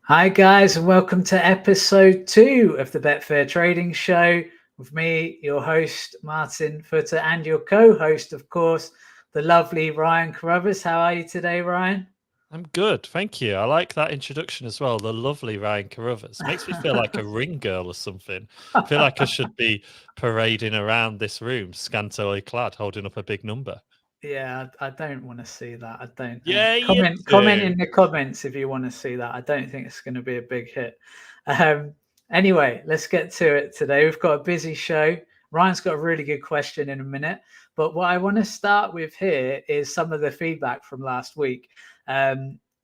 Hi, guys, and welcome to episode 2 of the Betfair Trading Show with me, your host, Martin Footer, and your co host, of course, the lovely Ryan Carruthers. How are you today, Ryan? I'm good, thank you. I like that introduction as well. The lovely Ryan Carruthers makes me feel like a ring girl or something. I feel like I should be parading around this room, scantily clad, holding up a big number. Yeah, I don't want to see that. I don't think. Yeah, you Comment do. in the comments if you want to see that. I don't think it's going to be a big hit. Um, anyway, let's get to it today. We've got a busy show. Ryan's got a really good question in a minute, but what I want to start with here is some of the feedback from last week.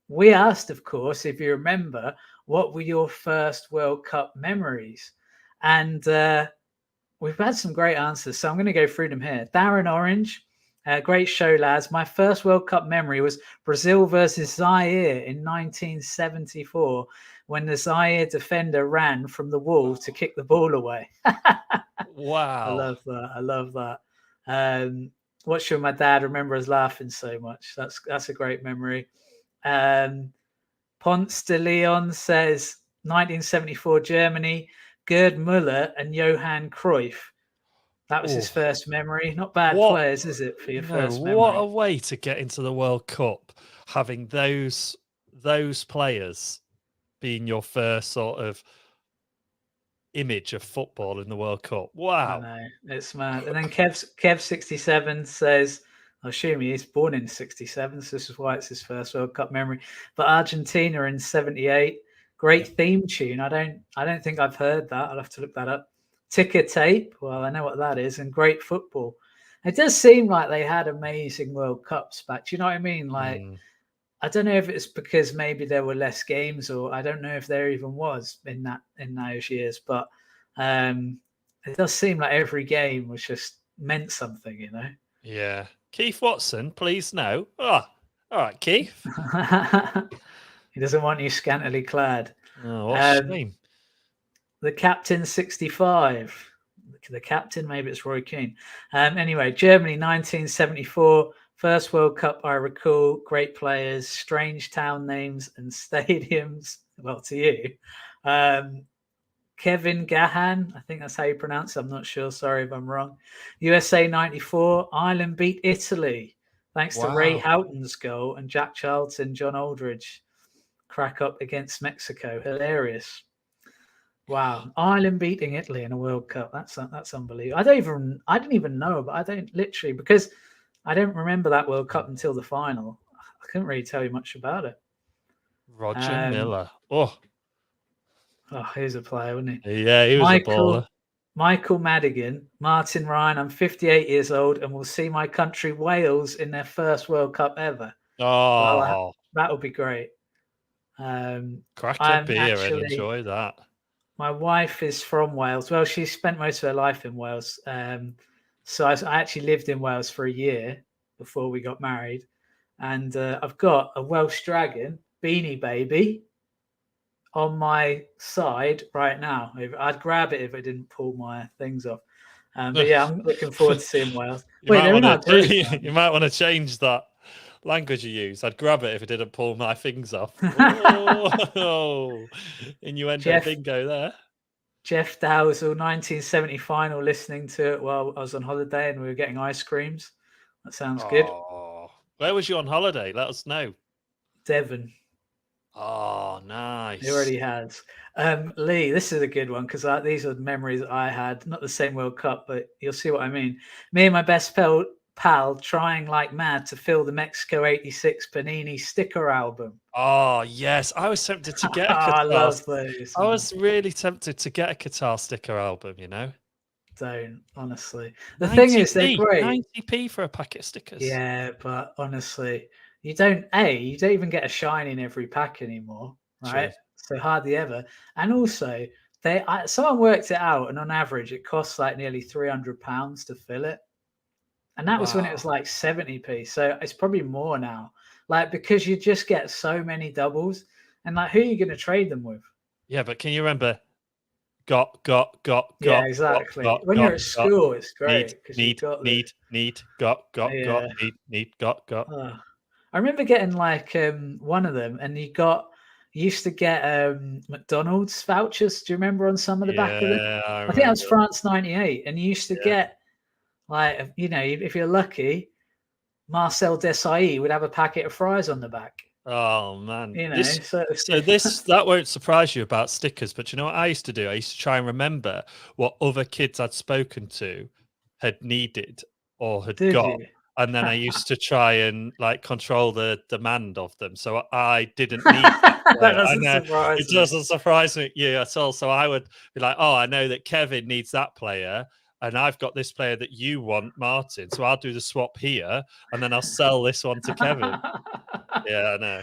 We asked, of course, if you remember, what were your first World Cup memories, and we've had some great answers. So I'm going to go through them here. Darren Orange. Great show, lads. My first World Cup memory was Brazil versus Zaire in 1974 when the Zaire defender ran from the wall to kick the ball away. I Wow. love that. I love that. What should my dad remember us laughing so much? That's a great memory. Ponce de Leon says 1974 Germany, Gerd Müller and Johann Cruyff. That was his Oh, first memory. Not bad what? players, is it, for your No, first what a memory? way to get into the World Cup, having those players being your first sort of image of football in the World Cup. I Wow. know, it's mad. And then Kev67 says, I assume he's born in 67, so this is why it's his first World Cup memory. But Argentina in 78, great theme tune. I don't think I've heard that. I'll have to look that up. Ticker tape, well, I know what that is, and great football. It does seem like they had amazing World Cups back. Do you know what I mean? Like, Mm. I don't know if it's because maybe there were less games, or I don't know if there even was in those years, but it does seem like every game was just meant something, you know. Yeah. Keith Watson, please no. Oh, all right, Keith. He doesn't want you scantily clad. Oh, what a Um, shame. the captain 65. The captain, maybe it's Roy Keane. Anyway, Germany 1974. First World Cup I recall. Great players, strange town names and stadiums. Well, to you. Um, Kevin Gahan, I think that's how you pronounce it. I'm not sure. Sorry if I'm wrong. USA 94. Ireland beat Italy. Thanks to Ray Wow. Houghton's goal and Jack Charlton, John Aldridge. Crack up against Mexico. Hilarious. Wow, Ireland beating Italy in a World Cup. That's unbelievable. I didn't even know, but I don't literally because I don't remember that World Cup until the final. I couldn't really tell you much about it. Roger Um, Miller. Oh, here's a player, wasn't he? yeah, he was a baller. Michael Madigan, Martin Ryan. I'm 58 years old and will see my country Wales in their first World Cup ever. Well, Oh, that would be great. crack a I'm beer and actually enjoy that. My wife is from Wales. Well, she spent most of her life in Wales. So I actually lived in Wales for a year before we got married. And I've got a Welsh dragon, Beanie Baby, on my side right now. I'd grab it if it didn't pull my things off. But yeah, I'm looking forward to seeing Wales. You Wait, might they're in want our group, to man. you might want to change that language you use. I'd grab it if it didn't pull my things off. Oh, innuendo Jeff bingo there. Jeff Dowsell, 1970 final, listening to it while I was on holiday and we were getting ice creams. That sounds good. Oh, where was you on holiday? Let us know. Devon. Oh, He nice. already has. Lee, this is a good one because these are the memories that I had. Not the same World Cup, but you'll see what I mean. Me and my best pal trying like mad to fill the Mexico '86 Panini sticker album. Oh, yes. I was tempted to get a I Qatar. love those, I man. was really tempted to get a Qatar sticker album, Don't, honestly. The thing is, they're 90p. great. 90p for a packet of stickers. Yeah, but honestly, you don't even get a shine in every pack anymore, True. right? So hardly ever. And also, someone worked it out, and on average, it costs like nearly £300 to fill it. And that was when it was Wow. like 70p. So it's probably more now. Like, because you just get so many doubles, and like, who are you going to trade them with? Yeah, but can you remember? Got, got, got, Yeah, got, got, exactly. got, When you're got, at got. school, it's Need, great because you've need, got the need, need, got, yeah. need, got. I remember getting like one of them, and You used to get McDonald's vouchers. Do you remember on some of the back of them? Yeah, I I think that was remember. France '98, and you used to Yeah. get like if you're lucky, Marcel Desailly would have a packet of fries on the back. Oh man, So it's so that won't surprise you about stickers. But you know what I used to do? I used to try and remember what other kids I'd spoken to had needed or had did got, you? and then I used to try and like control the demand of them, so I didn't need that That player. I doesn't know surprise it me. doesn't surprise me, yeah, at all. So I would be like, oh, I know that Kevin needs that player, and I've got this player that you want, Martin. So I'll do the swap here, and then I'll sell this one to Kevin. Yeah, I know.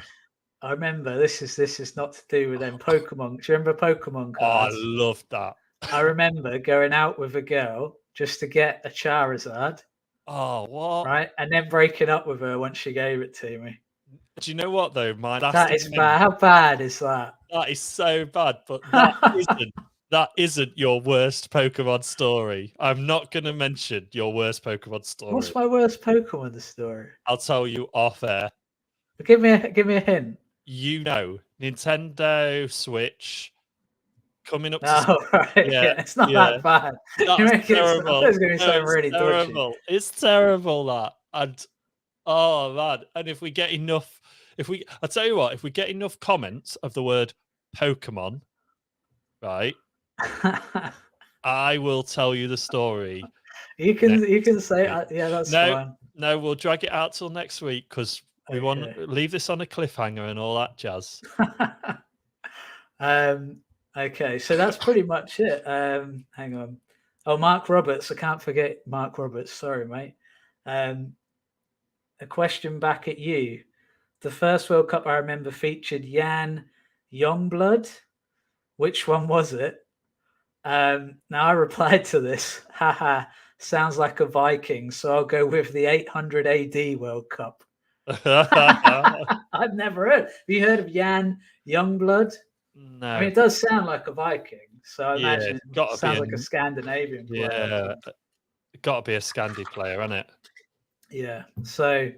I remember this is not to do with them Pokemon. Do you remember Pokemon Oh, I cards? love that. I remember going out with a girl just to get a Charizard, Oh, what? right? And then breaking up with her once she gave it to me. Do you know what though? My last That is attempt, bad. How bad is that? that is so bad, but that isn't your worst Pokemon story. I'm not going to mention your worst Pokemon story. What's my worst Pokemon story? I'll tell you off air. Give me a hint. You know, Nintendo Switch coming up to Oh, right. yeah, Yeah, it's not yeah. that bad. You That's make it. I thought it terrible. was going to be No, something it's really dodgy. terrible. It's terrible that. And oh man, and if we get enough, I'll tell you what, if we get enough comments of the word Pokemon, right, I will tell you the story. You can say, yeah, that's No, fine. no, we'll drag it out till next week because we want Okay. to leave this on a cliffhanger and all that jazz. Okay, so that's pretty much it. Hang on. Oh, Mark Roberts. I can't forget Mark Roberts. Sorry, mate. A question back at you. The first World Cup I remember featured Jan Youngblood. Which one was it? Now I replied to this. Haha, sounds like a Viking. So I'll go with the 800 AD World Cup. I've never heard. Have you heard of Jan Youngblood? No. I mean, it does sound like a Viking. So I imagine it sounds like a be Scandinavian player. yeah, got to be a Scandi player, isn't it? Yeah. So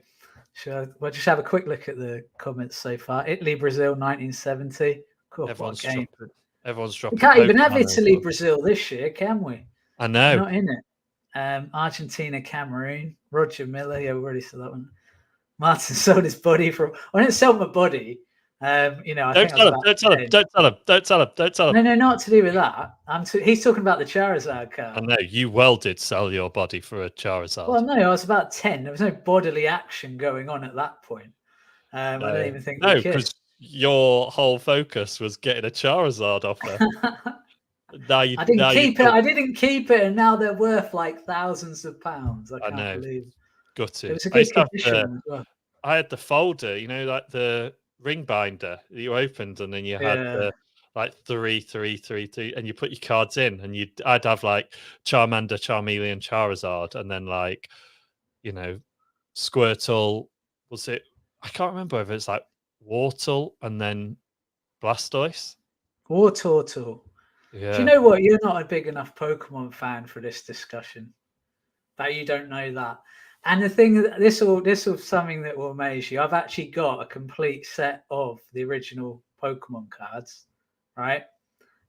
we'll just have a quick look at the comments so far. Italy, Brazil, 1970. Cool, Everyone's what a game. dropping. We can't even have Pokemon Italy, over. Brazil this year, can we? I We're know. not in it. Argentina, Cameroon, Roger Miller. Yeah, we already said that one. Martin sold his body from. I didn't sell my body. I think Don't tell him. No, not to do with that. He's talking about the Charizard card. I know you well did sell your body for a Charizard. Well, no, I was about 10. There was no bodily action going on at that point. I don't even think no, because your whole focus was getting a Charizard offer. I didn't keep it, and now they're worth like thousands of pounds. I can't believe it. Gutted. It was a good condition as well. I had the folder, like the ring binder that you opened, and then you had the like 3, and you put your cards in, and I'd have like Charmander, Charmeleon, Charizard, and then like Squirtle. Was it? I can't remember whether it's like Wartle and then Blastoise. Wartortle. Yeah. Do you know what? You're not a big enough Pokemon fan for this discussion. That you don't know that. And the thing, this will something that will amaze you. I've actually got a complete set of the original Pokemon cards, right?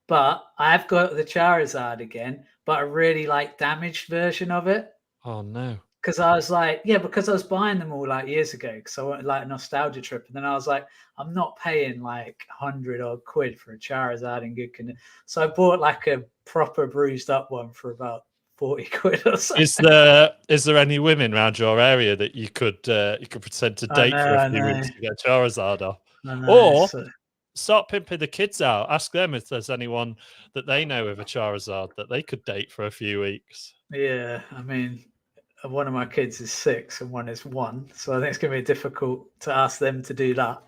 But I've got the Charizard again, but a really like damaged version of it. Oh no! Because I was like, because I was buying them all like years ago because I wanted like a nostalgia trip, and then I was like, I'm not paying like 100 odd quid for a Charizard in good condition. So I bought like a proper bruised up one for about 40 quid or so. Is there any women around your area that you could pretend to date for a few weeks to get Charizard off? Or start pimping the kids out. Ask them if there's anyone that they know with a Charizard that they could date for a few weeks. Yeah, I mean, one of my kids is 6 and one is 1, so I think it's going to be difficult to ask them to do that.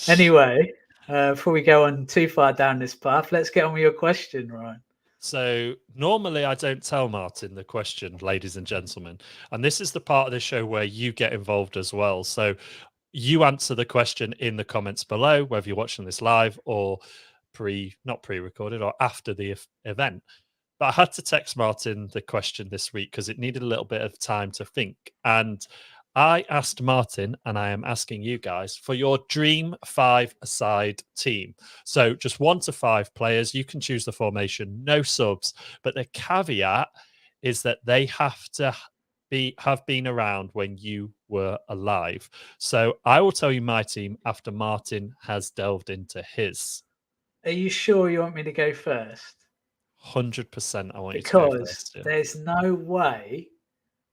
Anyway, before we go on too far down this path, let's get on with your question, Ryan. So normally I don't tell Martin the question, ladies and gentlemen, and this is the part of the show where you get involved as well. So you answer the question in the comments below, whether you're watching this live or not pre-recorded or after the event. But I had to text Martin the question this week because it needed a little bit of time to think. And I asked Martin, and I am asking you guys for your dream 5-a-side team. So just 1 to 5 players. You can choose the formation, no subs. But the caveat is that they have to have been around when you were alive. So I will tell you my team after Martin has delved into his. Are you sure you want me to go first? 100% I want you to go Because first. Yeah. there's no way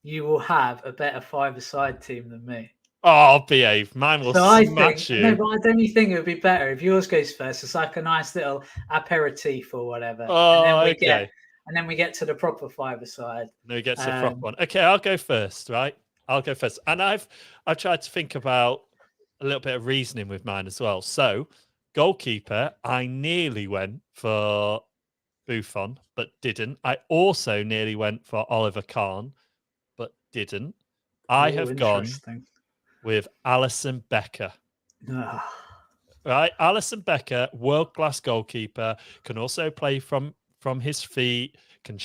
you will have a better 5-a-side team than me. Oh, behave. Mine will So I think smash no, you. but I don't think it would be better if yours goes first. It's like a nice little aperitif or whatever, and then Oh, we okay. get to the proper 5-a-side. No, he gets the proper one. Okay, I'll go first, right? I'll go first. And I've tried to think about a little bit of reasoning with mine as well. So, goalkeeper, I nearly went for Buffon, but didn't. I also nearly went for Oliver Kahn, but didn't. I have gone Interesting. with Alison Becker. Ah, Right, Alison Becker, world class goalkeeper, can also play from his feet, can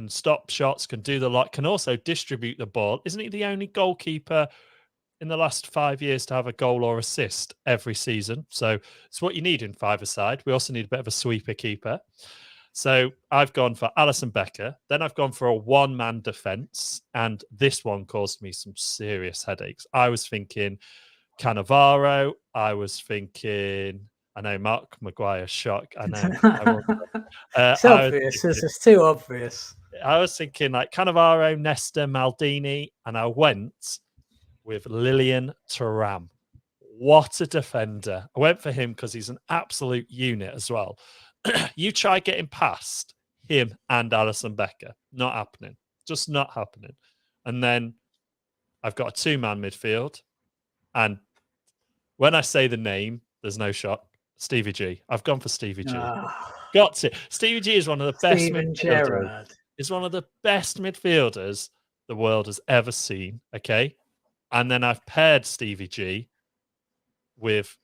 stop shots, can do the lot, can also distribute the ball. Isn't he the only goalkeeper in the last 5 years to have a goal or assist every season? So it's what you need in 5-a-side. We also need a bit of a sweeper keeper. So I've gone for Alison Becker. Then I've gone for a one-man defence, and this one caused me some serious headaches. I was thinking Cannavaro. I was thinking, I know Mark Maguire's shock. I know. it's obvious. It's too obvious. I was thinking like Cannavaro, Nesta, Maldini, and I went with Lilian Thuram. What a defender. I went for him because he's an absolute unit as well. You try getting past him and Alison Becker. Not happening. Just not happening. And then I've got a two-man midfield. And when I say the name, there's no shock. Stevie G. I've gone for Stevie G. Got to. Stevie G is one of the best Steven Gerrard. Is one of the best midfielders the world has ever seen. Okay. And then I've paired Stevie G with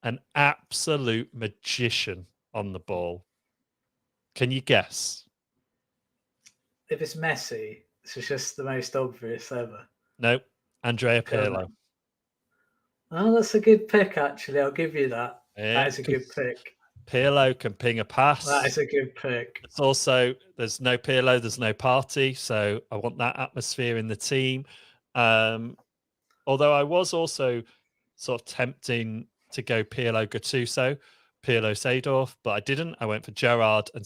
an absolute magician on the ball. Can you guess? If it's Messi, it's just the most obvious ever. Nope. Andrea Pirlo. Oh, that's a good pick, actually. I'll give you that. Yeah, that is a good pick. Pirlo can ping a pass. That is a good pick. It's also, there's no Pirlo, there's no party. So I want that atmosphere in the team. Although I was also sort of tempting to go Pirlo Gattuso, Pirlo Seedorf, but I didn't. I went for Gerrard and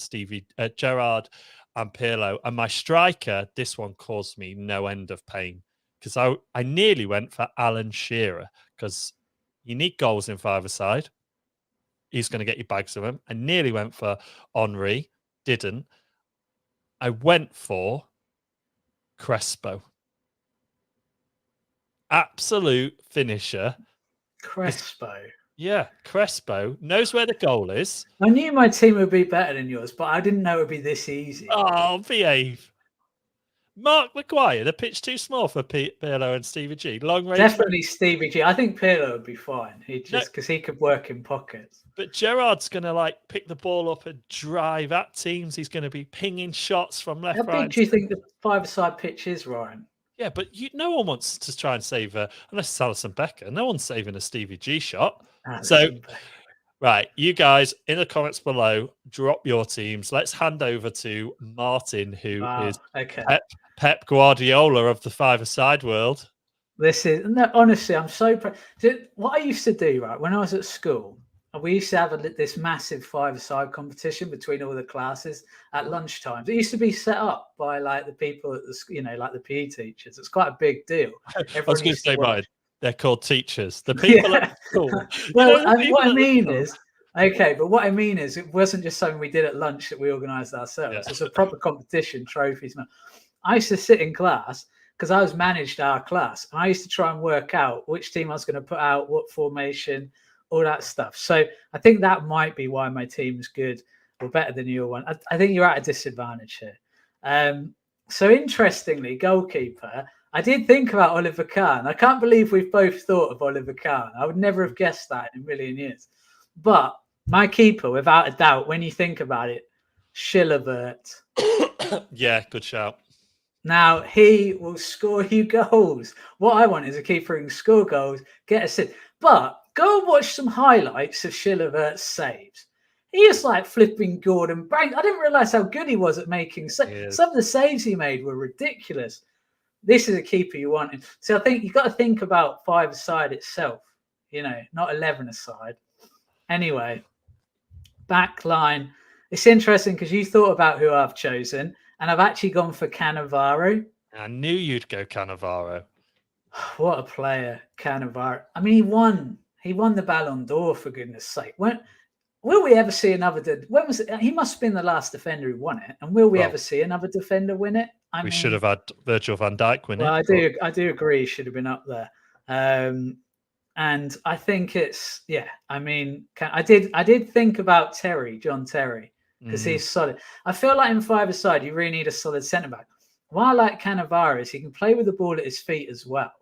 Gerrard and Pirlo. And my striker, this one caused me no end of pain because I nearly went for Alan Shearer because you need goals in 5-a-side. He's going to get you bags of them. I nearly went for Henry, didn't. I went for Crespo. Absolute finisher. Crespo. Yeah, Crespo knows where the goal is. I knew my team would be better than yours, but I didn't know it would be this easy. Oh, behave. Mark Maguire, the pitch too small for Pirlo and Stevie G. Long range. Definitely Stevie G. I think Pirlo would be fine. Because he could work in pockets. But Gerrard's going to like pick the ball up and drive at teams. He's going to be pinging shots from left, right. How big do you think the 5-a-side pitch is, Ryan? Yeah, but no one wants to try and save unless it's Alison Becker. No one's saving a Stevie G shot. Right, you guys in the comments below, drop your teams. Let's hand over to Martin, who is Pep Guardiola of the 5-a-side world. This is honestly, I'm so proud. What I used to do, right, when I was at school, we used to have this massive 5-a-side competition between all the classes at lunchtime. It used to be set up by like the people at the, like the PE teachers. It's quite a big deal. I was going to say, mine. They're called teachers. The people at school. Well, what I mean is, but what I mean is, it wasn't just something we did at lunch that we organised ourselves. Yeah. It's a proper competition, trophies. I used to sit in class because I was managed our class, and I used to try and work out which team I was going to put out, what formation, all that stuff. So I think that might be why my team's good or better than your one. I think you're at a disadvantage here. So interestingly, goalkeeper, I did think about Oliver Kahn. I can't believe we've both thought of Oliver Kahn. I would never have guessed that in a million years. But my keeper, without a doubt, when you think about it, Schillervert. Yeah, good shout. Now he will score you goals. What I want is a keeper who can score goals, get assist. But go and watch some highlights of Chilavert's saves. He is like flipping Gordon Banks. I didn't realize how good he was at making saves. Some of the saves he made were ridiculous. This is a keeper you want. So I think you've got to think about 5-a-side itself, not 11-a-side. Anyway, back line. It's interesting because you thought about who I've chosen, and I've actually gone for Cannavaro. I knew you'd go Cannavaro. What a player, Cannavaro. I mean, he won the Ballon d'Or, for goodness sake. Will we ever see another? When was it? He must have been the last defender who won it. And will we ever see another defender win it? We should have had Virgil van Dijk win it. I do agree. He should have been up there. And I think it's I mean, I did think about John Terry, because he's solid. I feel like in 5-a-side, you really need a solid centre back. What I like Cannavaro is he can play with the ball at his feet as well.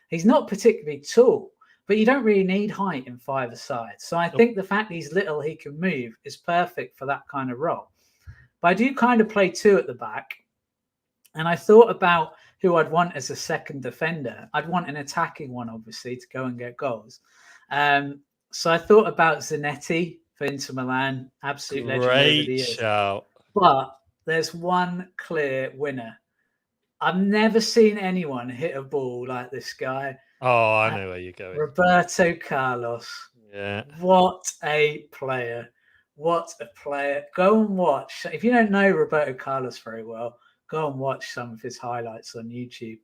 He's not particularly tall, but you don't really need height in 5-a-side. So I think the fact he's little, he can move, is perfect for that kind of role. But I do kind of play 2 at the back. And I thought about who I'd want as a second defender. I'd want an attacking one, obviously, to go and get goals. So I thought about Zanetti for Inter Milan. Absolute legend. Great shout. But there's one clear winner. I've never seen anyone hit a ball like this guy. Oh, I know where you're going. Roberto Carlos. Yeah. What a player. What a player. Go and watch. If you don't know Roberto Carlos very well, go and watch some of his highlights on YouTube.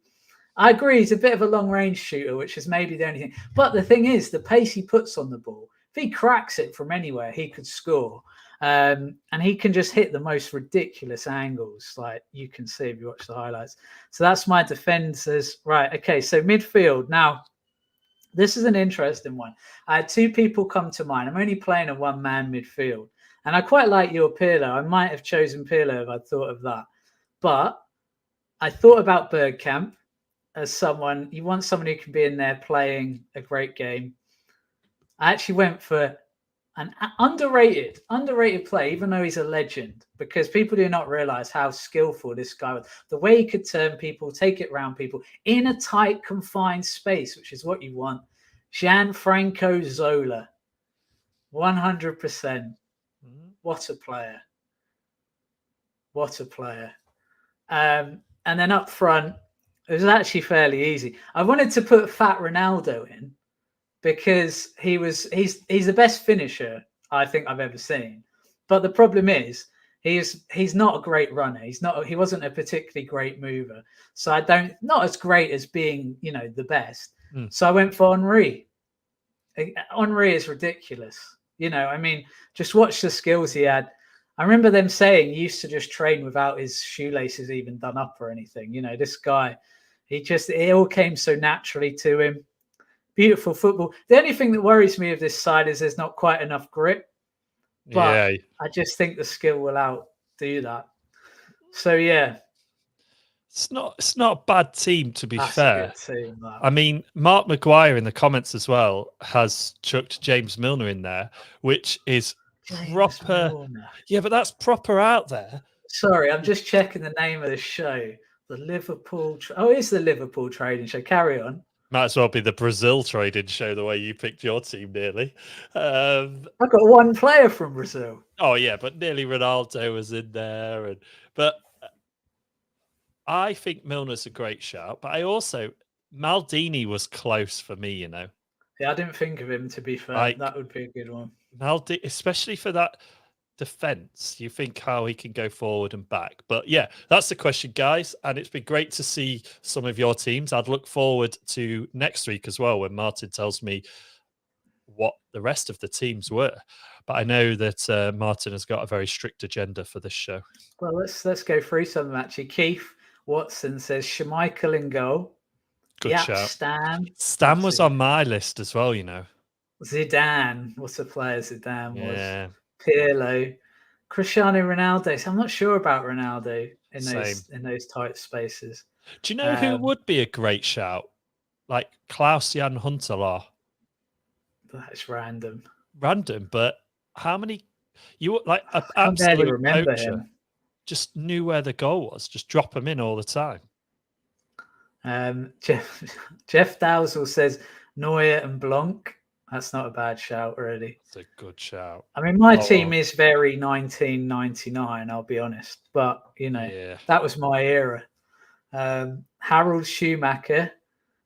I agree, he's a bit of a long-range shooter, which is maybe the only thing. But the thing is, the pace he puts on the ball, if he cracks it from anywhere, he could score. And he can just hit the most ridiculous angles, like you can see if you watch the highlights. So that's my defenders. Right, okay, so midfield. Now, this is an interesting one. I had 2 people come to mind. I'm only playing a one-man midfield. And I quite like your Pirlo. I might have chosen Pirlo if I'd thought of that. But I thought about Bergkamp as someone, you want someone who can be in there playing a great game. I actually went for an underrated play, even though he's a legend, because people do not realize how skillful this guy was. The way he could turn people, take it around people in a tight, confined space, which is what you want. Gianfranco Zola, 100%. What a player. What a player. And then up front, it was actually fairly easy. I wanted to put Fat Ronaldo in because he's the best finisher I think I've ever seen. But the problem is he's not a great runner. He wasn't a particularly great mover. So not as great as being, the best. So I went for Henry. Henry is ridiculous. Just watch the skills he had. I remember them saying he used to just train without his shoelaces even done up or anything. This guy, it all came so naturally to him. Beautiful football. The only thing that worries me of this side is there's not quite enough grip. But I just think the skill will outdo that. So, yeah. It's not a bad team, to be fair. That's a good team, I mean, Mark Maguire in the comments as well has chucked James Milner in there, which is proper. Yeah, but that's proper out there. Sorry, I'm just checking the name of the show. The Liverpool. It's the Liverpool Trading Show. Carry on. Might as well be the Brazil Trading Show, the way you picked your team, nearly. I've got one player from Brazil. Oh, yeah, but nearly Ronaldo was in there. But I think Milner's a great shout. But Maldini was close for me, Yeah, I didn't think of him, to be fair. That would be a good one. Maldini, especially for that defense, you think how he can go forward and back. But yeah, that's the question, guys, and it's been great to see some of your teams. I'd look forward to next week as well, when Martin tells me what the rest of the teams were. But I know that Martin has got a very strict agenda for this show. Well, let's go through some of them, actually. Keith Watson says Schmeichel in goal. Good shout. Stan was on my list as well, Zidane, what a player Zidane was. Yeah. Pirlo, Cristiano Ronaldo. So I'm not sure about Ronaldo in those tight spaces. Do you know who would be a great shout? Like Klaus-Jan Huntelaar. That's random. Random, but how many? You like an I barely absolute remember poacher, him. just knew where the goal was. Just drop him in all the time. Jeff Dowsell says Neuer and Blanc. That's not a bad shout, really. It's a good shout. I mean, my team is very 1999, I'll be honest. But, that was my era. Harold Schumacher,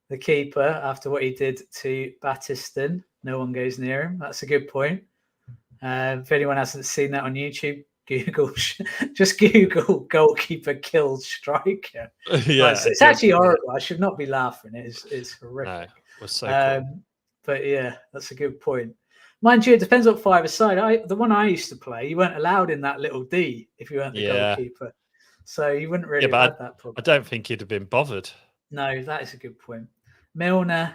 the keeper, after what he did to Battiston. No one goes near him. That's a good point. If anyone hasn't seen that on YouTube, just Google goalkeeper killed striker. Yeah, it's actually horrible. I should not be laughing. It's horrific. No, it was so cool. But yeah, that's a good point. Mind you, it depends what five-a-side. The one I used to play, you weren't allowed in that little D if you weren't the goalkeeper. So you wouldn't really have had that problem. I don't think you'd have been bothered. No, that is a good point. Milner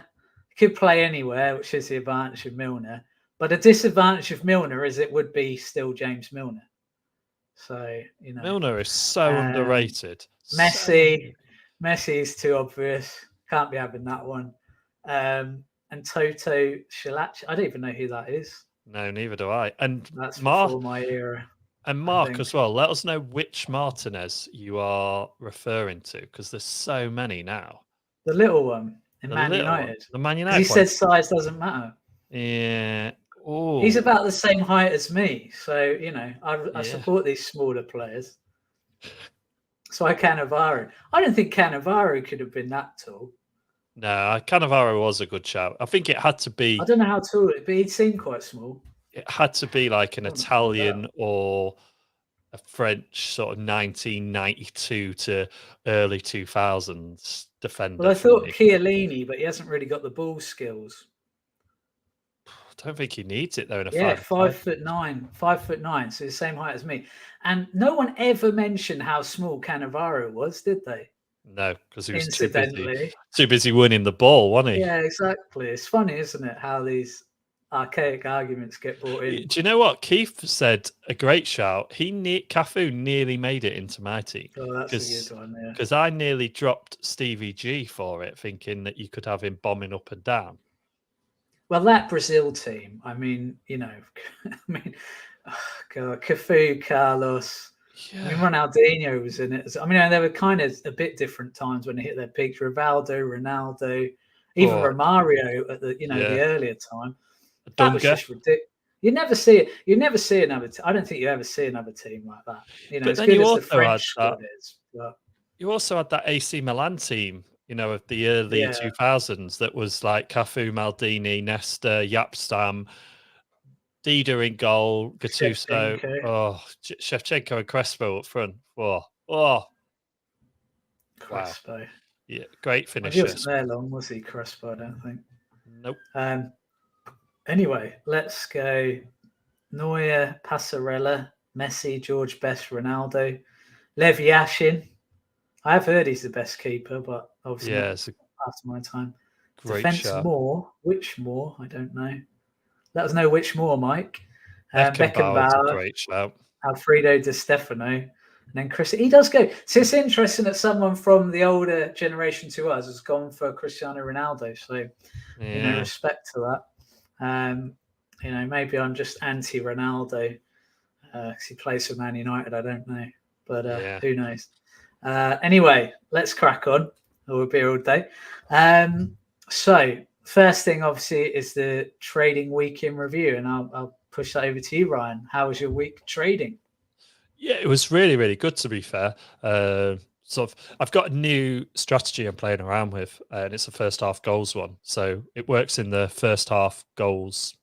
could play anywhere, which is the advantage of Milner. But the disadvantage of Milner is it would be still James Milner. So, Milner is so underrated. Messi is too obvious. Can't be having that one. And Toto Shilac. I don't even know who that is. No, neither do I. And that's before my era. And Mark as well. Let us know which Martinez you are referring to, because there's so many now. The little one in Man United. The Man United. He said size doesn't matter. Yeah. Ooh. He's about the same height as me, so I support these smaller players. So Cannavaro. I don't think Cannavaro could have been that tall. No, Cannavaro was a good shout. I think it had to be. I don't know how tall it, but he seemed quite small. It had to be like an Italian or a French sort of 1992 to early 2000s defender. Well, I thought Chiellini, but he hasn't really got the ball skills. I don't think he needs it though. In a 5'9", 5'9", so the same height as me. And no one ever mentioned how small Cannavaro was, did they? No, because he was too busy winning the ball, wasn't he? Yeah, exactly. It's funny, isn't it, how these archaic arguments get brought in. Do you know what Keith said? A great shout. Cafu nearly made it into my team. Oh, that's a good one. Yeah, because I nearly dropped Stevie G for it, thinking that you could have him bombing up and down. Well, that Brazil team, I mean, Cafu, Carlos. Yeah. I mean, Ronaldinho was in it. I mean, they were kind of a bit different times when they hit their peaks. Rivaldo, Ronaldo, even Romario at the the earlier time. That was just ridiculous. You never see it. You never see another. I don't think you ever see another team like that. But as good as the French squad is. But you also had that AC Milan team, of the early 2000s that was like Cafu, Maldini, Nesta, Yapstam, Dida in goal, Gattuso, Shevchenko and Crespo up front. Crespo. Wow. Yeah, great finish. He wasn't there long, was he, Crespo? I don't think. Nope. Anyway, let's go. Neuer, Passarella, Messi, George Best, Ronaldo, Lev Yashin. I've heard he's the best keeper, but obviously after my time. Defense more. Which more? I don't know. Let us know which more, Mike. Beckenbauer, great shout. Alfredo Di Stefano, and then Chris. He does go. So it's interesting that someone from the older generation to us has gone for Cristiano Ronaldo. So, respect to that. Maybe I'm just anti-Ronaldo because he plays for Man United. I don't know, but who knows? Anyway, let's crack on. We'll be here all day. So. First thing, obviously, is the trading week in review, and I'll push that over to you, Ryan. How was your week trading? Yeah, it was really, really good, to be fair. I've got a new strategy I'm playing around with, and it's a first half goals one. So it works in the first half goals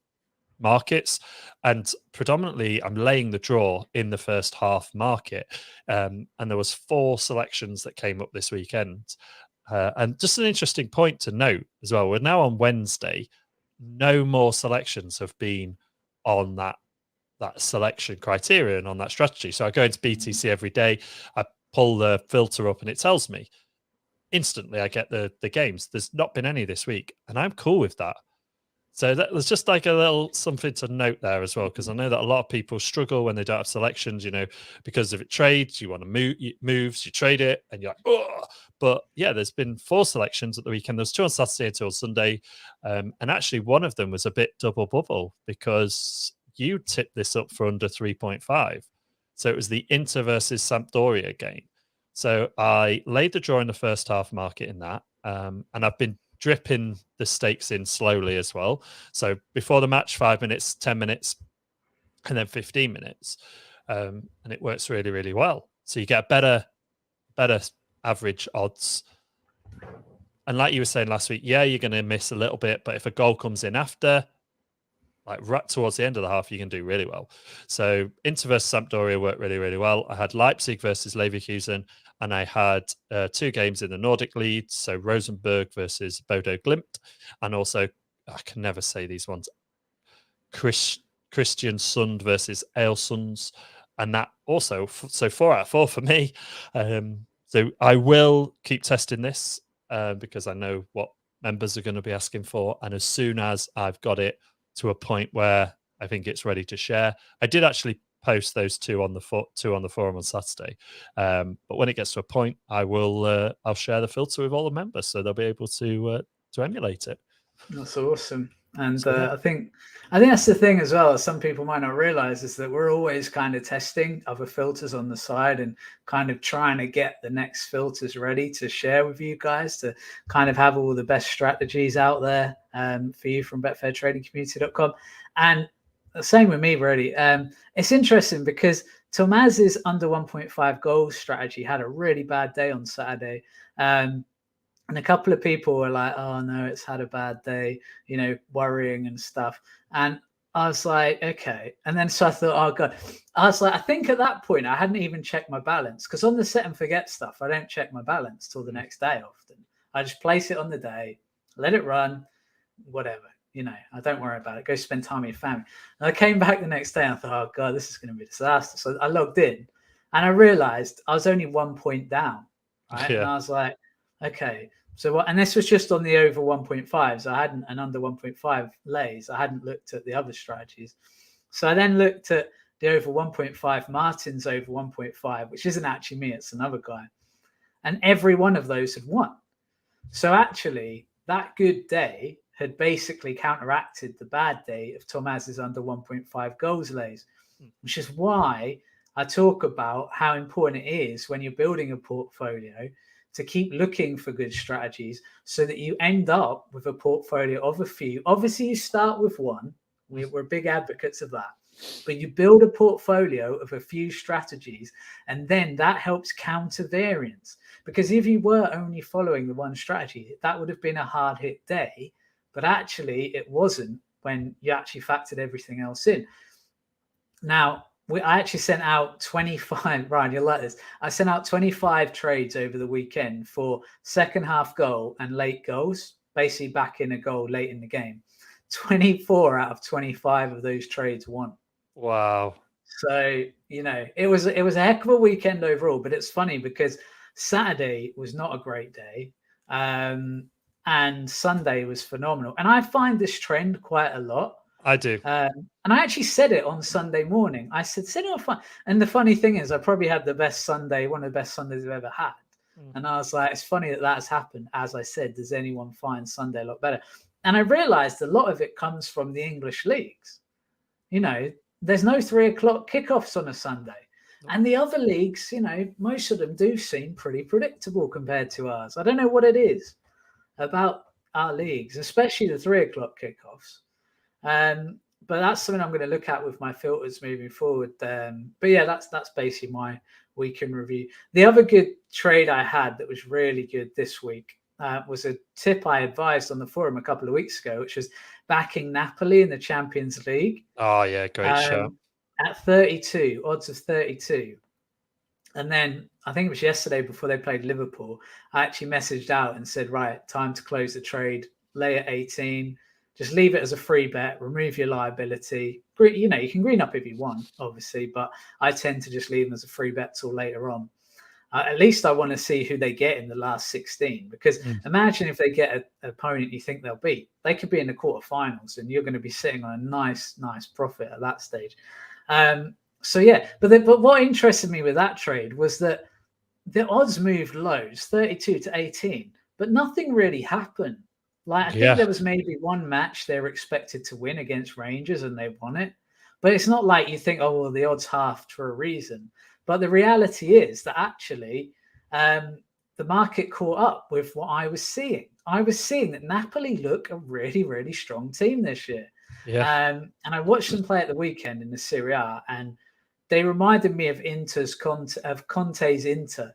markets, and predominantly I'm laying the draw in the first half market. And there was 4 selections that came up this weekend. And just an interesting point to note as well, we're now on Wednesday. No more selections have been on that selection criterion on that strategy. So I go into BTC every day, I pull the filter up and it tells me instantly I get the games. There's not been any this week, and I'm cool with that. So that was just like a little something to note there as well, because I know that a lot of people struggle when they don't have selections, because if it trades, you want to moves, you trade it, and you're like, oh. But yeah, there's been 4 selections at the weekend. There was 2 on Saturday until Sunday. And actually one of them was a bit double bubble because you tipped this up for under 3.5. So it was the Inter versus Sampdoria game. So I laid the draw in the first half market in that. And I've been dripping the stakes in slowly as well. So before the match, 5 minutes, 10 minutes, and then 15 minutes. And it works really, really well. So you get better average odds. And like you were saying last week, yeah, you're going to miss a little bit, but if a goal comes in after, like right towards the end of the half, you can do really well. So Inter versus Sampdoria worked really, really well. I had Leipzig versus Leverkusen, and I had 2 games in the Nordic leads. So Rosenborg versus Bodo Glimt, and also, I can never say these ones, Christian Sund versus Ailsunds. And that also, so 4 out of 4 for me. So I will keep testing this because I know what members are going to be asking for. And as soon as I've got it to a point where I think it's ready to share, I did actually post those two on the forum on Saturday. But when it gets to a point, I'll share the filter with all the members, so they'll be able to emulate it. That's awesome. And I think that's the thing as well. Some people might not realize is that we're always kind of testing other filters on the side and kind of trying to get the next filters ready to share with you guys, to kind of have all the best strategies out there for you from betfairtradingcommunity.com. And the same with me, really. It's interesting because Tomaz's under 1.5 goals strategy had a really bad day on Saturday. And a couple of people were like, oh, no, it's had a bad day, worrying and stuff. And I was like, okay. And then so I thought, oh, God. I was like, I think at that point, I hadn't even checked my balance, because on the set and forget stuff, I don't check my balance till the next day often. I just place it on the day, let it run, whatever. I don't worry about it. Go spend time with your family. And I came back the next day and I thought, oh, God, this is going to be a disaster. So I logged in and I realized I was only 1 point down. Right. Yeah. And I was like, okay. So and this was just on the over 1.5. So I hadn't, an under 1.5 lays. I hadn't looked at the other strategies. So I then looked at the over 1.5, Martin's over 1.5, which isn't actually me, it's another guy. And every one of those had won. So actually, that good day had basically counteracted the bad day of Tomaz's under 1.5 goals lays, which is why I talk about how important it is when you're building a portfolio to keep looking for good strategies so that you end up with a portfolio of a few. Obviously, you start with one. We're big advocates of that. But you build a portfolio of a few strategies, and then that helps counter variance. Because if you were only following the one strategy, that would have been a hard hit day. But actually, it wasn't when you actually factored everything else in. Now, I actually sent out 25, Ryan, you'll like this. I sent out 25 trades over the weekend for second half goal and late goals, basically back in a goal late in the game. 24 out of 25 of those trades won. Wow. So, it was a heck of a weekend overall, but it's funny because Saturday was not a great day. And Sunday was phenomenal. And I find this trend quite a lot. I do. And I actually said it on Sunday morning. I said it fun. And the funny thing is, I probably had the best Sunday, one of the best Sundays I've ever had. And I was like, it's funny that has happened. As I said, does anyone find Sunday a lot better? And I realized a lot of it comes from the English leagues. There's no 3 o'clock kickoffs on a Sunday. And the other leagues, most of them do seem pretty predictable compared to ours. I don't know what it is about our leagues, especially the 3 o'clock kickoffs. But that's something I'm going to look at with my filters moving forward. But yeah, that's basically my weekend review. The other good trade I had that was really good this week was a tip I advised on the forum a couple of weeks ago, which was backing Napoli in the Champions League. Oh yeah, great show. At 32, odds of 32. And then I think it was yesterday before they played Liverpool, I actually messaged out and said, right, time to close the trade, lay at 18. Just leave it as a free bet, remove your liability. You can green up if you want, obviously, but I tend to just leave them as a free bet till later on. At least I want to see who they get in the last 16, because imagine if they get an opponent you think they'll beat. They could be in the quarterfinals and you're going to be sitting on a nice profit at that stage. So yeah, but what interested me with that trade was that the odds moved lows, 32 to 18, but nothing really happened. Like, I think there was maybe one match they were expected to win against Rangers and they won it. But it's not like you think, oh, well, the odds halved for a reason. But the reality is that actually the market caught up with what I was seeing. I was seeing that Napoli look a really, really strong team this year. Yeah. And I watched them play at the weekend in the Serie A, and they reminded me of Conte's Inter,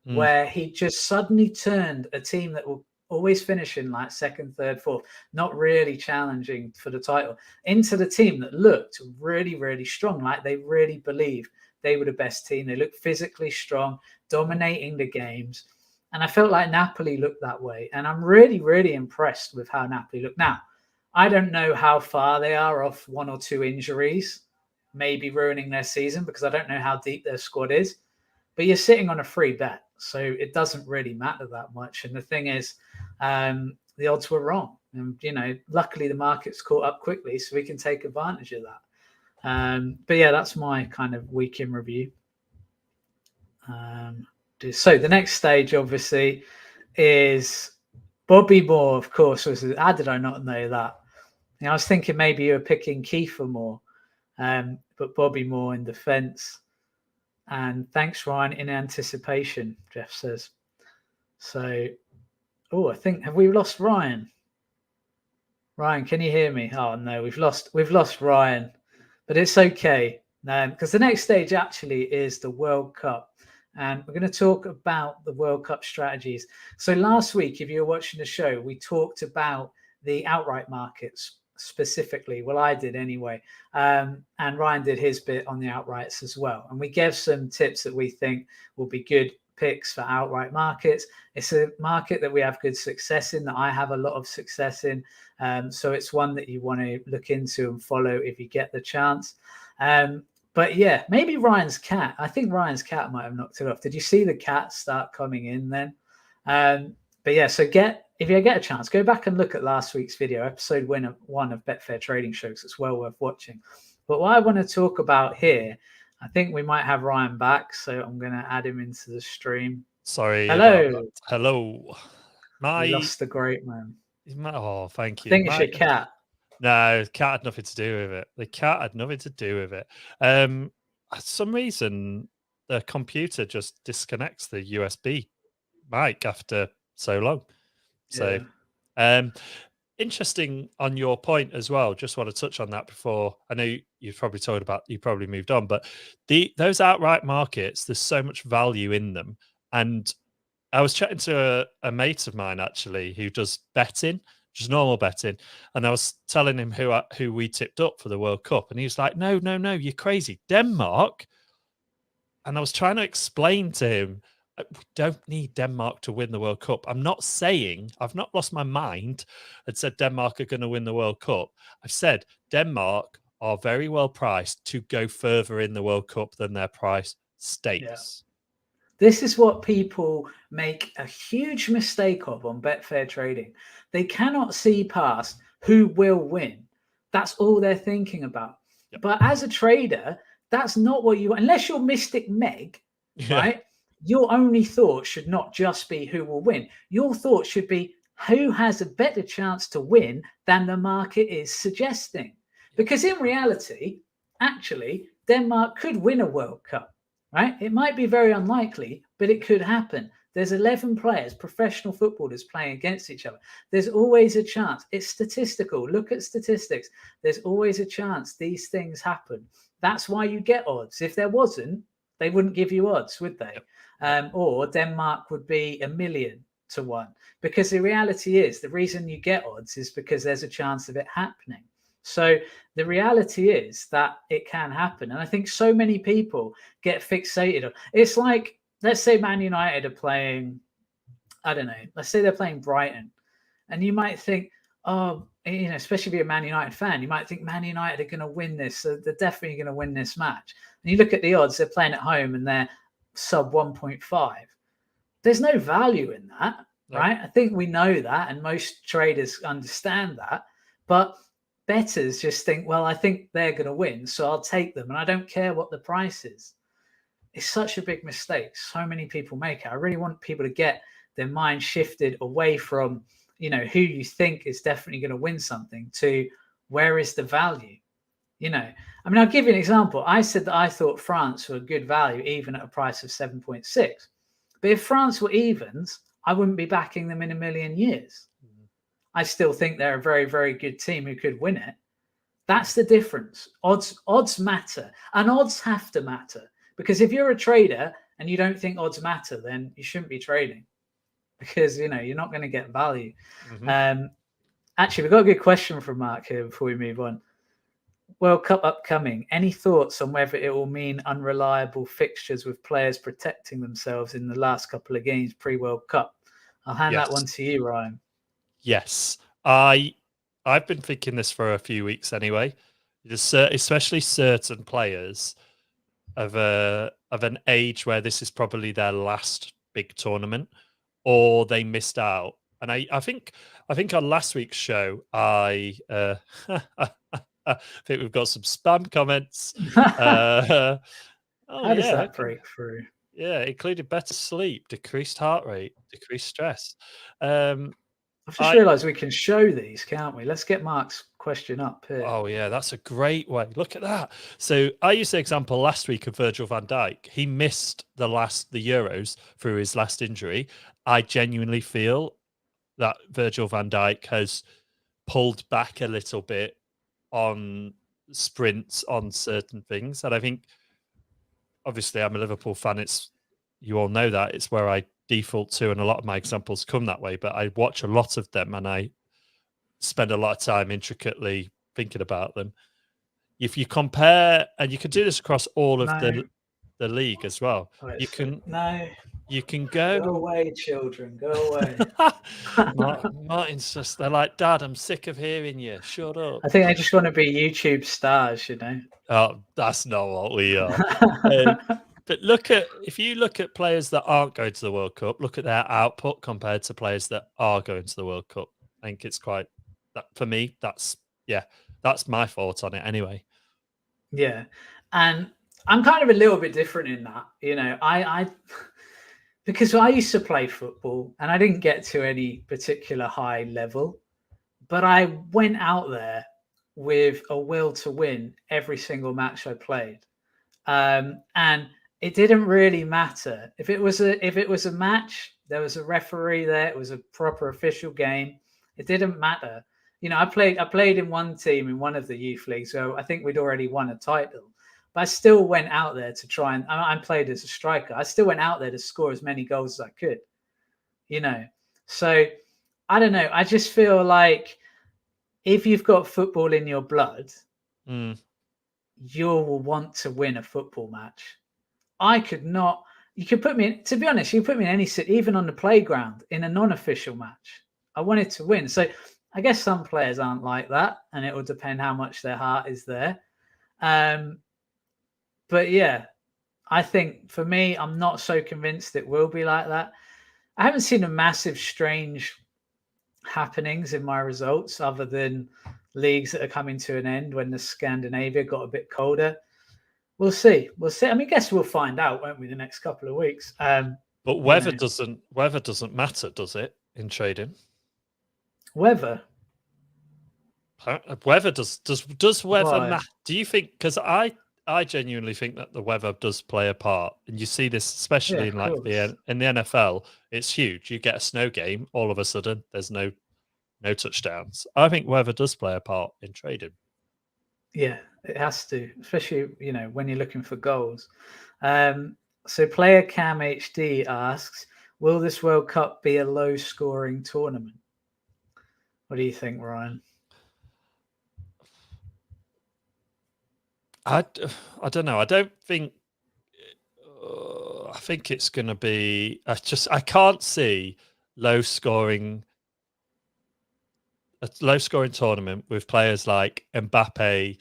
where he just suddenly turned a team that will always finish in like second, third, fourth, not really challenging for the title, into the team that looked really, really strong. Like they really believed they were the best team. They looked physically strong, dominating the games. And I felt like Napoli looked that way. And I'm really, really impressed with how Napoli look. Now, I don't know how far they are off 1 or 2 injuries, maybe ruining their season, because I don't know how deep their squad is. But you're sitting on a free bet, so it doesn't really matter that much. And the thing is, the odds were wrong. And, luckily the market's caught up quickly, so we can take advantage of that. But yeah, that's my kind of week in review. So the next stage, obviously, is Bobby Moore, of course. How did I not know that? I was thinking maybe you were picking Kiefer Moore, but Bobby Moore in defence. And thanks, Ryan, in anticipation, Jeff says. So, I think, have we lost Ryan? Ryan, can you hear me? Oh no, we've lost Ryan, but it's okay, because the next stage actually is the World Cup, and we're going to talk about the World Cup strategies. So last week, if you were watching the show, we talked about the outright markets specifically. Well, I did anyway, and Ryan did his bit on the outrights as well, and we gave some tips that we think will be good picks for outright markets. It's a market that we have good success in, that I have a lot of success in, so it's one that you want to look into and follow if you get the chance. But yeah, maybe Ryan's cat. I think Ryan's cat might have knocked it off. Did you see the cat start coming in then? But yeah, so if you get a chance, go back and look at last week's video, episode 1 of Betfair Trading Shows. It's well worth watching. But what I want to talk about here, I think we might have Ryan back, so I'm going to add him into the stream. Sorry. Hello. Hello. We lost the great man. Oh, thank you. I think it's your cat. No, the cat had nothing to do with it. The cat had nothing to do with it. For some reason, the computer just disconnects the USB mic after so long. So, interesting on your point as well. Just want to touch on that before. I know you've probably told about, you probably moved on, but those outright markets, there's so much value in them. And I was chatting to a mate of mine actually who does betting, just normal betting, and I was telling him who we tipped up for the World Cup, and he was like, "No, you're crazy, Denmark." And I was trying to explain to him, we don't need Denmark to win the World Cup. I'm not saying, I've not lost my mind and said Denmark are going to win the World Cup. I've said Denmark are very well priced to go further in the World Cup than their price states. Yeah. This is what people make a huge mistake of on Betfair Trading. They cannot see past who will win. That's all they're thinking about. Yep. But as a trader, that's not what you, unless you're Mystic Meg, right? Your only thought should not just be who will win. Your thought should be who has a better chance to win than the market is suggesting. Because in reality, actually, Denmark could win a World Cup, right? It might be very unlikely, but it could happen. There's 11 players, professional footballers playing against each other. There's always a chance. It's statistical. Look at statistics. There's always a chance these things happen. That's why you get odds. If there wasn't, they wouldn't give you odds, would they? Or Denmark would be 1,000,000 to 1. Because the reality is, the reason you get odds is because there's a chance of it happening. So the reality is that it can happen. And I think so many people get fixated on, it's like, let's say Man United are playing, I don't know, let's say they're playing Brighton. And you might think, oh, especially if you're a Man United fan, you might think Man United are going to win this. So they're definitely going to win this match. And you look at the odds, they're playing at home and they're sub 1.5. There's no value in that, right? I think we know that, and most traders understand that. But bettors just think, well, I think they're going to win, so I'll take them, and I don't care what the price is. It's such a big mistake. So many people make it. I really want people to get their mind shifted away from, who you think is definitely going to win something to where is the value. I'll give you an example. I said that I thought France were good value, even at a price of 7.6. But if France were evens, I wouldn't be backing them in a million years. I still think they're a very, very good team who could win it. That's the difference. Odds matter, and odds have to matter, because if you're a trader and you don't think odds matter, then you shouldn't be trading, because you're not going to get value. Actually, we've got a good question from Mark here before we move on. World Cup upcoming. Any thoughts on whether it will mean unreliable fixtures with players protecting themselves in the last couple of games pre-World Cup? I'll hand that one to you, Ryan. Yes, I've been thinking this for a few weeks anyway. Especially certain players of an age where this is probably their last big tournament, or they missed out. And I think on last week's show, I think we've got some spam comments. How does that break through? Yeah, included better sleep, decreased heart rate, decreased stress. I've just realised we can show these, can't we? Let's get Mark's question up here. Oh, yeah, that's a great way. Look at that. So I used the example last week of Virgil van Dijk. He missed the Euros through his last injury. I genuinely feel that Virgil van Dijk has pulled back a little bit on sprints on certain things. And I think, obviously, I'm a Liverpool fan. You all know that. It's where I default to, and a lot of my examples come that way. But I watch a lot of them, and I spend a lot of time intricately thinking about them. If you compare, and you can do this across all of the league as well. You can go away, children, go away. Martin's they're like, Dad, I'm sick of hearing you. Shut up. I think they just want to be YouTube stars, Oh, that's not what we are. But if you look at players that aren't going to the World Cup, look at their output compared to players that are going to the World Cup. I think it's quite, for me, that's my thought on it anyway. Yeah. And I'm kind of a little bit different in that, I because I used to play football and I didn't get to any particular high level, but I went out there with a will to win every single match I played. And it didn't really matter if it was a match, there was a referee there, it was a proper official game. It didn't matter. I played in one team in one of the youth leagues, so I think we'd already won a title. But I still went out there to try and I played as a striker. I still went out there to score as many goals as I could, So I don't know. I just feel like if you've got football in your blood, you will want to win a football match. You could put me, to be honest, you put me in any city, even on the playground, in a non-official match. I wanted to win. So I guess some players aren't like that, and it will depend how much their heart is there. But yeah, I think for me, I'm not so convinced it will be like that. I haven't seen a massive strange happenings in my results other than leagues that are coming to an end when the Scandinavia got a bit colder. We'll see. I mean, I guess we'll find out, won't we, the next couple of weeks. But weather doesn't matter, does it, in trading? Weather does weather matter? Do you think? Because I genuinely think that the weather does play a part, and you see this especially in the NFL. It's huge. You get a snow game, all of a sudden there's no touchdowns. I think weather does play a part in trading. Yeah, it has to, especially when you're looking for goals. So player Cam HD asks, will this World Cup be a low-scoring tournament? What do you think, Ryan? I don't know. I don't think. I think it's going to be. I can't see a low-scoring tournament with players like Mbappe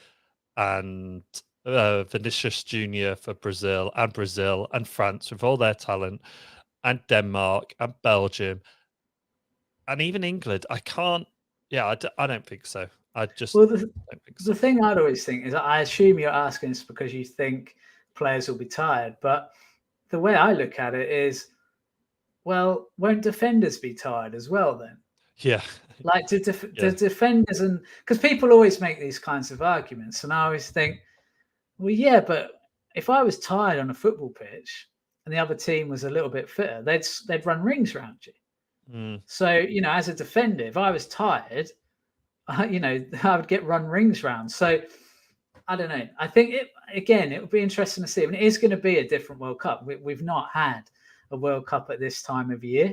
and Vinicius Junior for Brazil and France with all their talent, and Denmark and Belgium and even England. I can't. Yeah, I don't think so. I just don't think so. The thing I'd always think is, I assume you're asking this because you think players will be tired, but the way I look at it is, well, won't defenders be tired as well then? Yeah. Like the defenders, and because people always make these kinds of arguments, and I always think, well, yeah, but if I was tired on a football pitch, and the other team was a little bit fitter, they'd run rings around you. Mm. So, as a defender, if I was tired, I would get run rings round. So I don't know. I think it would be interesting to see. I mean, it is going to be a different World Cup. We've not had a World Cup at this time of year,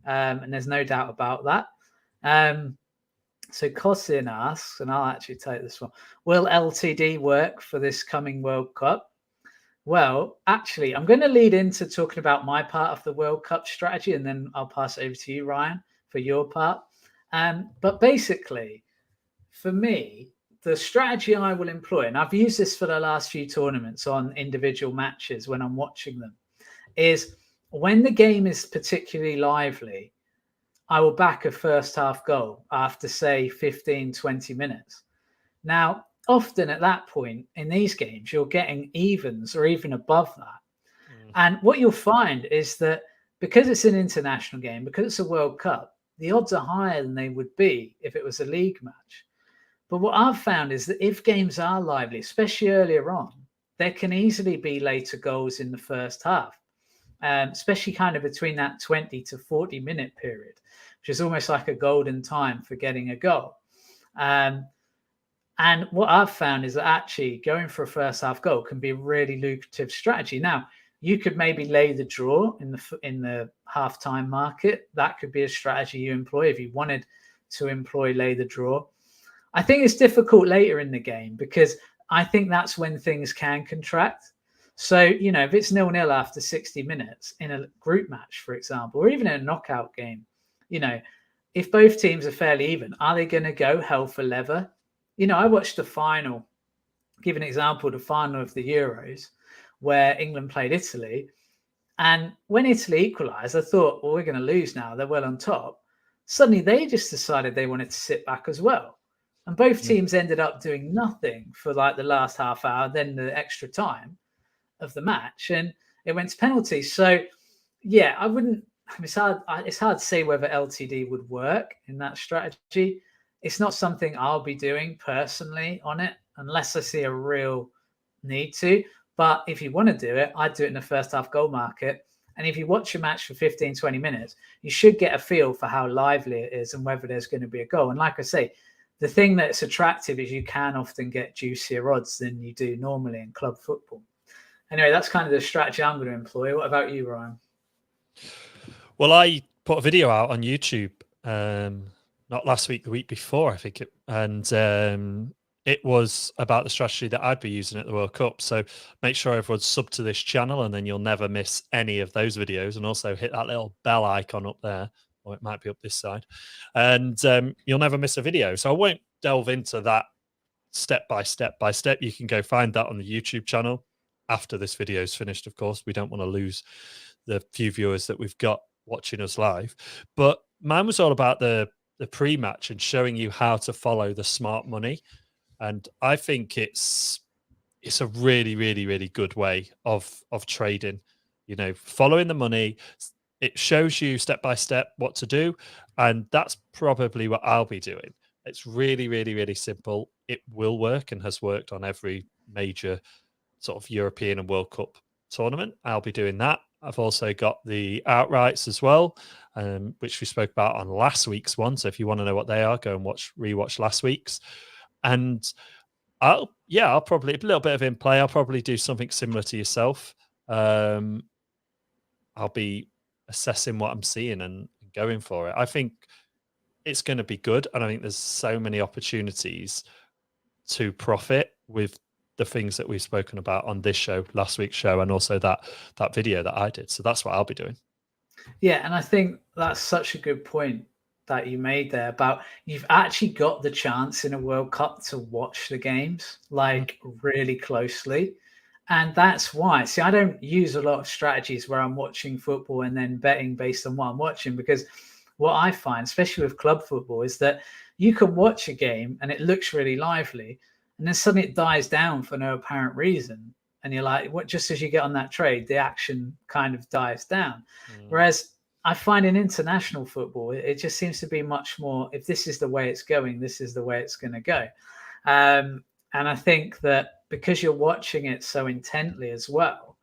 and there's no doubt about that. So Cosin asks, and I'll actually take this one: will LTD work for this coming World Cup? Well, actually, I'm going to lead into talking about my part of the World Cup strategy, and then I'll pass it over to you, Ryan, for your part. But basically, for me, the strategy I will employ, and I've used this for the last few tournaments on individual matches when I'm watching them, is when the game is particularly lively, I will back a first half goal after, say, 15, 20 minutes. Now, often at that point in these games, you're getting evens or even above that. And what you'll find is that because it's an international game, because it's a World Cup, the odds are higher than they would be if it was a league match. But what I've found is that if games are lively, especially earlier on, there can easily be later goals in the first half, especially kind of between that 20 to 40 minute period, which is almost like a golden time for getting a goal. And what I've found is that actually going for a first half goal can be a really lucrative strategy. Now, you could maybe lay the draw in the halftime market. That could be a strategy you employ if you wanted to employ lay the draw. I think it's difficult later in the game because I think that's when things can contract. So, if it's 0-0 after 60 minutes in a group match, for example, or even in a knockout game, if both teams are fairly even, are they going to go hell for leather? I watched the final, give an example, the final of the Euros where England played Italy. And when Italy equalised, I thought, well, we're going to lose now. They're well on top. Suddenly, they just decided they wanted to sit back as well. And both teams ended up doing nothing for like the last half hour, then the extra time of the match. And it went to penalties. So, yeah, I wouldn't. It's hard to say whether LTD would work in that strategy. It's not something I'll be doing personally on it unless I see a real need to. But if you want to do it, I'd do it in the first half goal market. And if you watch a match for 15, 20 minutes, you should get a feel for how lively it is and whether there's going to be a goal. And like I say, the thing that's attractive is you can often get juicier odds than you do normally in club football. Anyway, that's kind of the strategy I'm going to employ. What about you, Ryan? Well, I put a video out on YouTube, not last week, the week before, I think, it was about the strategy that I'd be using at the World Cup. So make sure everyone's sub to this channel, and then you'll never miss any of those videos. And also hit that little bell icon up there, or it might be up this side, and you'll never miss a video. So I won't delve into that step by step. You can go find that on the YouTube channel after this video is finished. Of course, we don't want to lose the few viewers that we've got watching us live. But mine was all about the pre-match and showing you how to follow the smart money. And I think it's a really, really, really good way of trading. Following the money, it shows you step by step what to do, and that's probably what I'll be doing. It's really, really, really simple. It will work and has worked on every major sort of European and World Cup tournament. I'll be doing that. I've also got the outrights as well, which we spoke about on last week's one. So if you want to know what they are, go and rewatch last week's. And I'll probably a little bit of in play. I'll probably do something similar to yourself. I'll be assessing what I'm seeing and going for it. I think it's going to be good, and I think there's so many opportunities to profit with the things that we've spoken about on this show, last week's show, and also that video that I did. So that's what I'll be doing. Yeah, and I think that's such a good point that you made there about you've actually got the chance in a World Cup to watch the games like really closely. And that's why, see, I don't use a lot of strategies where I'm watching football and then betting based on what I'm watching, because what I find, especially with club football, is that you can watch a game and it looks really lively, and then suddenly it dies down for no apparent reason. And you're like, what? Just as you get on that trade, the action kind of dies down. Whereas I find in international football, it just seems to be much more, if this is the way it's going, this is the way it's going to go. And I think that because you're watching it so intently as well,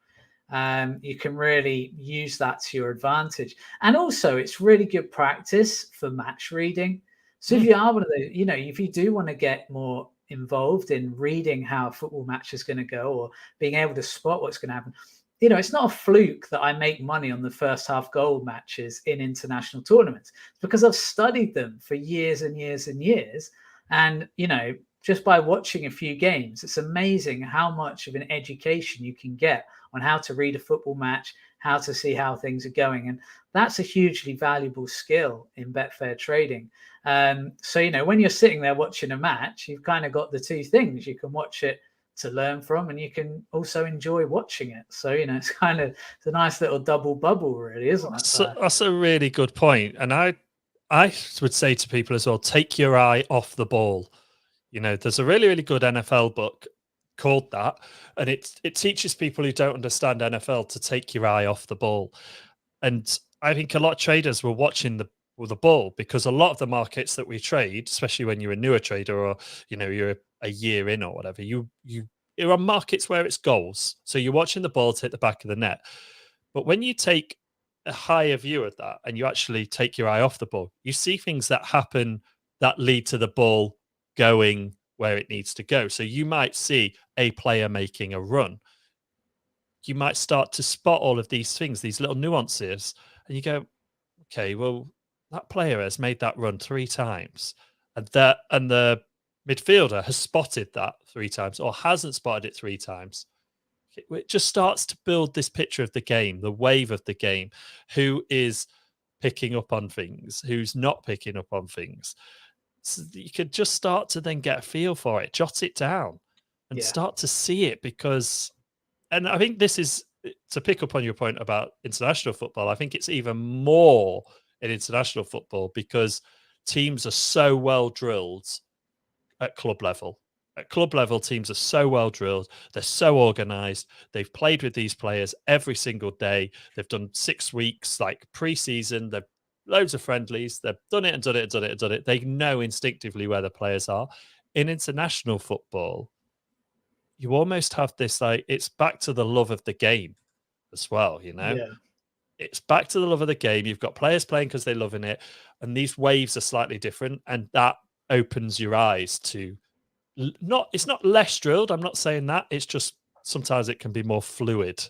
you can really use that to your advantage. And also, it's really good practice for match reading. So if you are one of the, if you do want to get more involved in reading how a football match is going to go, or being able to spot what's going to happen, it's not a fluke that I make money on the first half goal matches in international tournaments. It's because I've studied them for years and years and years. And, just by watching a few games, it's amazing how much of an education you can get on how to read a football match, how to see how things are going. And that's a hugely valuable skill in Betfair trading. So, when you're sitting there watching a match, you've kind of got the two things. You can watch it to learn from, and you can also enjoy watching it. So, it's a nice little double bubble, really, isn't it? So that's a really good point. And I would say to people as well, take your eye off the ball. There's a really, really good NFL book called that, and it teaches people who don't understand NFL to take your eye off the ball. And I think a lot of traders were watching the ball, because a lot of the markets that we trade, especially when you're a newer trader, or you're a year in or whatever, you're on markets where it's goals, so you're watching the ball to hit the back of the net. But when you take a higher view of that and you actually take your eye off the ball, you see things that happen that lead to the ball going where it needs to go. So you might see a player making a run. You might start to spot all of these things, these little nuances, and you go, okay, well, that player has made that run 3 times, and the midfielder has spotted that 3 times, or hasn't spotted it 3 times. It just starts to build this picture of the game, the wave of the game, who is picking up on things, who's not picking up on things. So you could just start to then get a feel for it, jot it down, and start to see it. Because, and I think this is, to pick up on your point about international football, I think it's even more in international football because teams are so well drilled at club level. At club level, teams are so well drilled. They're so organized. They've played with these players every single day. They've done 6 weeks, like pre-season. They've loads of friendlies. They've done it and done it and done it and done it. They know instinctively where the players are. In international football, you almost have this, like, it's back to the love of the game as well, It's back to the love of the game. You've got players playing because they're loving it, and these waves are slightly different, and that opens your eyes to it's not less drilled. I'm not saying that. It's just sometimes it can be more fluid.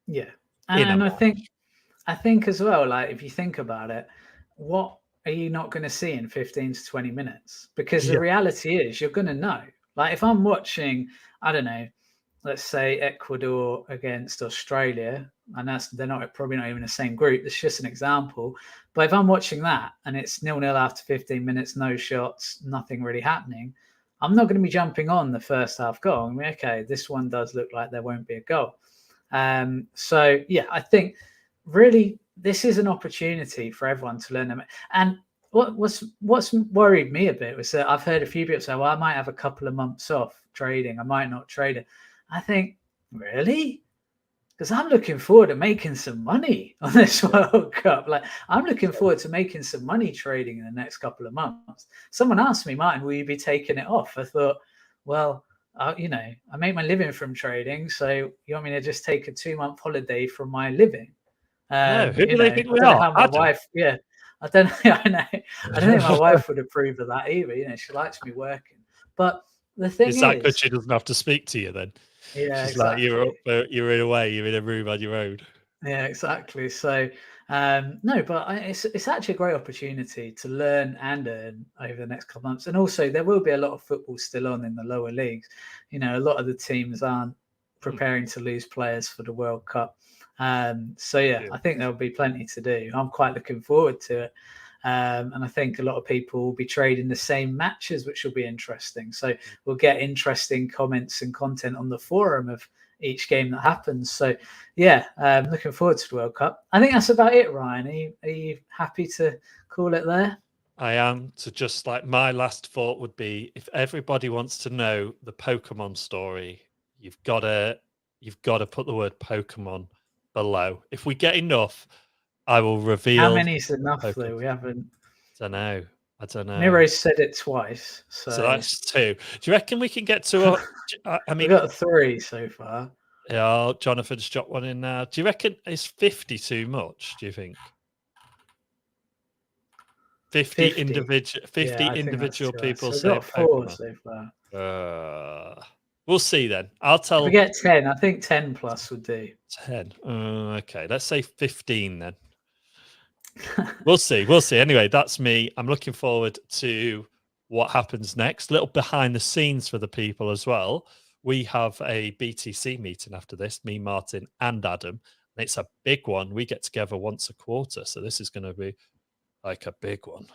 Yeah. And I think as well, like, if you think about it, what are you not going to see in 15 to 20 minutes? Because the reality is you're going to know. Like, if I'm watching, I don't know, let's say Ecuador against Australia, and they're probably not even the same group. It's just an example. But if I'm watching that and it's 0-0 after 15 minutes, no shots, nothing really happening, I'm not going to be jumping on the first half goal. I mean, okay, this one does look like there won't be a goal. So yeah, I think really this is an opportunity for everyone to learn them. And what's worried me a bit was that I've heard a few people say, well, I might have a couple of months off trading. I might not trade it. I think, really? Because I'm looking forward to making some money on this World Cup. Like, I'm looking forward to making some money trading in the next couple of months. Someone asked me, Martin, will you be taking it off? I thought, well, I make my living from trading. So you want me to just take a 2-month holiday from my living? No, who do they think we I don't know are? how my wife, I don't know. I know. I don't think my wife would approve of that either. She likes me working. But the thing is that good she doesn't have to speak to you then? Yeah, she's exactly. Like, you're in a way, you're in a room on your own. Yeah, exactly. So no, but it's actually a great opportunity to learn and earn over the next couple of months. And also there will be a lot of football still on in the lower leagues. A lot of the teams aren't preparing to lose players for the World Cup. So yeah, I think there'll be plenty to do. I'm quite looking forward to it. And I think a lot of people will be trading the same matches, which will be interesting. So we'll get interesting comments and content on the forum of each game that happens. So yeah, looking forward to the World Cup. I think that's about it, Ryan. Are you happy to call it there? I am. To just, like, my last thought would be, if everybody wants to know the Pokemon story, you've got to put the word Pokemon below. If we get enough, I will reveal. How many is enough though? We haven't. I don't know. Miro said it twice, so that's 2. Do you reckon we can get to? I mean, we've got 3 so far. Yeah, Jonathan's dropped one in now. Do you reckon is 50 too much? Do you think 50 individual Yeah, I think that's individual too high. people So we've saying got 4 Pokemon? so far. We'll see then. I'll If tell we get 10, I think 10 plus would do. 10. Okay, let's say 15 then. We'll see. We'll see. Anyway, that's me. I'm looking forward to what happens next. Little behind the scenes for the people as well. We have a BTC meeting after this, me, Martin, and Adam. And it's a big one. We get together once a quarter. So this is going to be like a big one.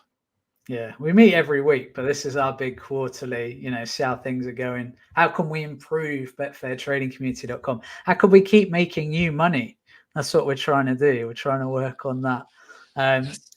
Yeah, we meet every week, but this is our big quarterly, see how things are going. How can we improve betfairtradingcommunity.com? How can we keep making you money? That's what we're trying to do. We're trying to work on that.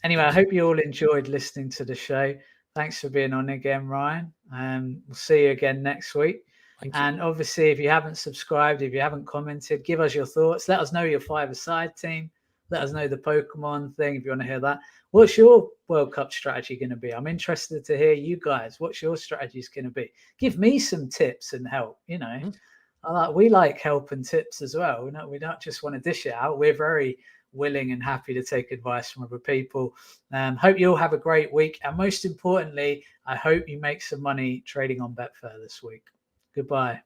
Anyway, I hope you all enjoyed listening to the show. Thanks for being on again, Ryan. We'll see you again next week. And obviously, if you haven't subscribed, if you haven't commented, give us your thoughts. Let us know your 5-a-side team. Let us know the Pokemon thing if you want to hear that. What's your World Cup strategy going to be? I'm interested to hear you guys. What's your strategies going to be? Give me some tips and help. We like help and tips as well. We don't just want to dish it out. We're very willing and happy to take advice from other people. Hope you all have a great week. And most importantly, I hope you make some money trading on Betfair this week. Goodbye.